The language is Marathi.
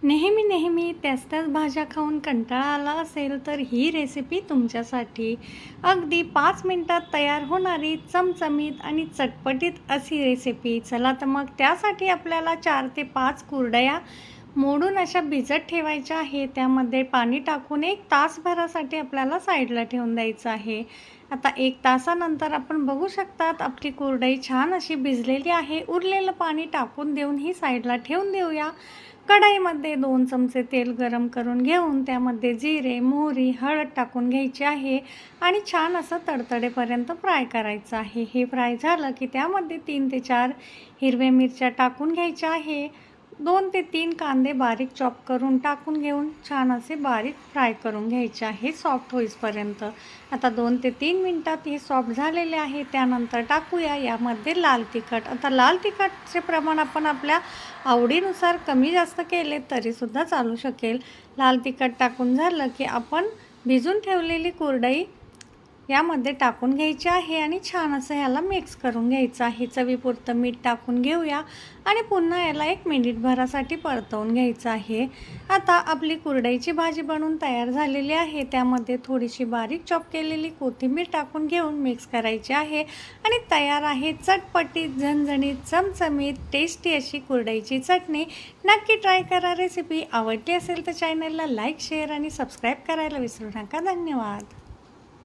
नेहमी त्याच भाज्या खाऊन कंटाळा आला असेल तर ही रेसिपी तुमच्यासाठी. अगदी 5 मिनिटात तयार होणारी चमचमीत आणि चटपटीत अशी रेसिपी. चला तर मग त्यासाठी आपल्याला 4 ते 5 कुरडया मोडून अशा भिजत ठेवायच्या आहे. त्यामध्ये पाणी टाकून 1 तासभरासाठी आपल्याला साईडला ठेवून द्यायचं आहे. आता 1 तासानंतर आपण बघू शकतात आपली कुरडई छान अशी भिजलेली आहे. उरलेलं पाणी टाकून देऊन ही साईडला ठेवून देऊया. कढईमध्ये 2 चमचे तेल गरम करून घेऊन त्यामध्ये जिरे, मोहरी, हळद टाकून घ्यायची आहे आणि छान असं तडतडेपर्यंत फ्राय करायचं आहे. हे फ्राय झालं की त्यामध्ये 3 ते 4 हिरव्या मिरच्या टाकून घ्यायच्या आहे. 2 ते 3 कांदे बारीक चॉप करून टाकून घेऊन छान असे बारीक फ्राय करून घ्यायचे आहे सॉफ्ट होईपर्यंत. आता 2 ते 3 मिनिटात हे सॉफ्ट झालेले आहे. त्यानंतर टाकूया यामध्ये लाल तिखट. आता लाल तिखटचे प्रमाण आपण आपल्या आवडीनुसार कमी जास्त केले तरीसुद्धा चालू शकेल. लाल तिखट टाकून झालं की आपण भिजून ठेवलेली कुरडई यामध्ये टाकून घ्यायची आहे आणि छान असं ह्याला मिक्स करून घ्यायचं आहे. चवीपुरतं मीठ टाकून घेऊया आणि पुन्हा याला 1 मिनिटभरासाठी परतवून घ्यायचं आहे. आता आपली कुरडईची भाजी बनवून तयार झालेली आहे. त्यामध्ये थोडीशी बारीक चॉप केलेली कोथिंबीर टाकून घेऊन मिक्स करायची आहे आणि तयार आहे चटपटीत, झणझणीत, चमचमीत, टेस्टी अशी कुरडईची चटणी. नक्की ट्राय करा रेसिपी. आवडली असेल तर चॅनलला लाईक, शेअर आणि सबस्क्राईब करायला विसरू नका. धन्यवाद.